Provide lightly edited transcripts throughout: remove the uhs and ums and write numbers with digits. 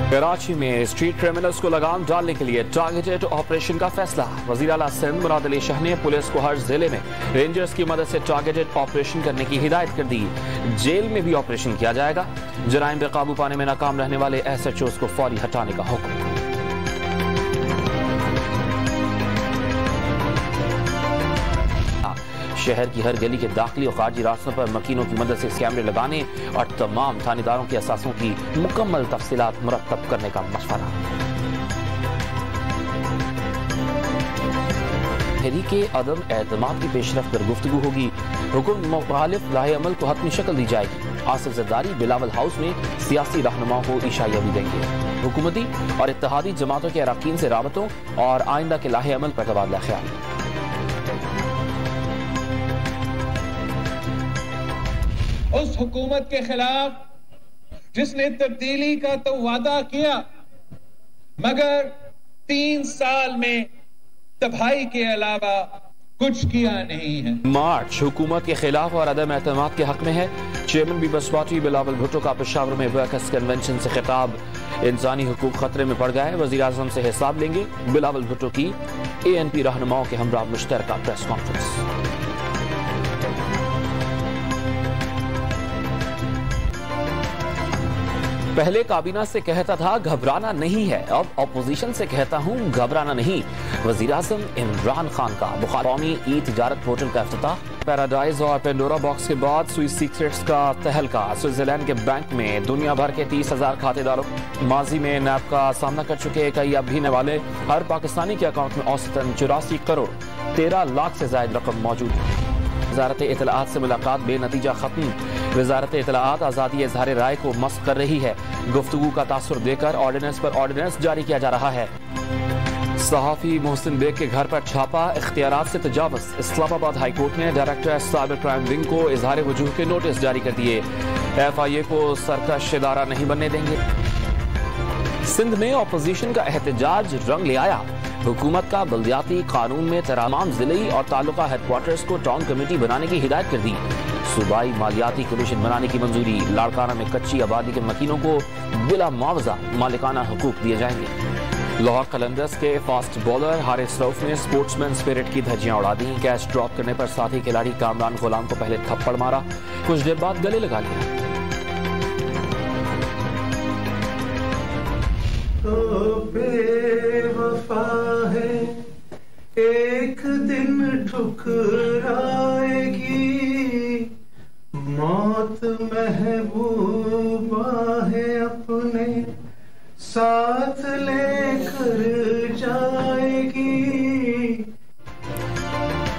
कराची में street criminals को लगाम डालने के लिए टारगेटेड ऑपरेशन का फैसला। वज़ीर आला सिंध मुराद अली शाह ने पुलिस को हर जिले में रेंजर्स की मदद से टारगेटेड ऑपरेशन करने की हिदायत कर दी। जेल में भी ऑपरेशन किया जाएगा। जराइम पे काबू पाने में नाकाम रहने वाले SHOs को फौरी हटाने का हुक्म। शहर की हर गली के दाखिली और खारजी रास्तों पर मकीनों की मदद से कैमरे लगाने और तमाम थानेदारों के असासों की मुकम्मल तफसीलात मुरतब करने का मशवरा। तहरीके अदम एतमाद की पेशरफ पर गुफ्तगू होगी। हुक्म मुखालिफ लाहे अमल को हतमी शक्ल दी जाएगी। आसिफ जरदारी बिलावल हाउस में सियासी रहनुमाओं को इशाइया भी देंगे। हुकूमती और इत्तेहादी जमातों के अरकान से राबतों और आइंदा के लाहे अमल पर तबादला ख्याल। उस हुकूमत के खिलाफ जिसने तब्दीली का तो वादा किया मगर 3 साल में तबाही के अलावा कुछ किया नहीं है। मार्च हुकूमत के खिलाफ और अदम एतमाद के हक में है। चेयरमैन पीपल्स पार्टी बिलावल भुट्टो का पेशावर में वर्कर्स कन्वेंशन से खिताब। इंसानी हुकूक खतरे में पड़ गए, वजीर आजम से हिसाब लेंगे। बिलावल भुट्टो की ANP रहनुमाओं के हमरा मुश्तरका प्रेस कॉन्फ्रेंस। पहले काबीना से कहता था घबराना नहीं है, अब अपोजिशन से कहता हूं घबराना नहीं। वजीर आजम इमरान खान का बुखार कौमी ई-तिजारत पोर्टल का इफ्तिताह। पैराडाइज और पेंडोरा बॉक्स के बाद स्विस सीक्रेट्स का तहलका। स्विट्जरलैंड के बैंक में दुनिया भर के 30,000 खातेदारों माजी में नैब का सामना कर चुके कई अब भी वाले हर पाकिस्तानी के अकाउंट में औसतन 84 करोड़ 13 लाख से ज्यादा रकम मौजूद है। वजारत इत्तलाआत से मुलाकात बेनतीजा खत्म। वजारत इत्तलाआत आज़ादी इज़हार राय को मस्क कर रही है। गुफ्तगू का तासुर देकर ऑर्डिनेंस पर ऑर्डिनेंस जारी किया जा रहा है। सहाफी मोहसिन बेग के घर पर छापा, इख्तियारात से तजावुज़। इस्लामाबाद हाई कोर्ट ने डायरेक्टर साइबर क्राइम विंग को इज़हार वजूह के नोटिस जारी कर दिए। FIA को सरकश इदारा नहीं बनने देंगे। सिंध में अपोजिशन का एहतजाज रंग ले आया। हुकूमत का बल्दियाती कानून में तमाम जिले और तालुका हेडक्वार्टर्स को टाउन कमेटी बनाने की हिदायत कर दी। सूबाई मालियाती कमीशन बनाने की मंजूरी। लाड़काना में कच्ची आबादी के मकीनों को बिला मुआवजा मालिकाना हुकूक दिए जाएंगे। लाहौर कलंदर्स के फास्ट बॉलर हारिस रऊफ ने स्पोर्ट्समैन स्पिरिट की धज्जियां उड़ा दी। कैच ड्रॉप करने पर साथी खिलाड़ी कामरान गुलाम को पहले थप्पड़ मारा, कुछ देर बाद गले लगा लिया। बेवफा है एक दिन ठुकराएगी, मौत महबूबा है अपने साथ लेकर जाएगी।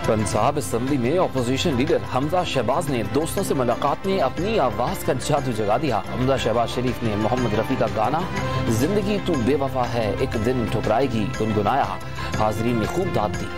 पंजाब असेंबली में अपोजिशन लीडर हमजा शहबाज ने दोस्तों से मुलाकात में अपनी आवाज का जादू जगा दिया। हमजा शहबाज शरीफ ने मोहम्मद रफी का गाना जिंदगी तू बेवफा है एक दिन ठुकराएगी गुनगुनाया। हाजरीन ने खूब दाद दी।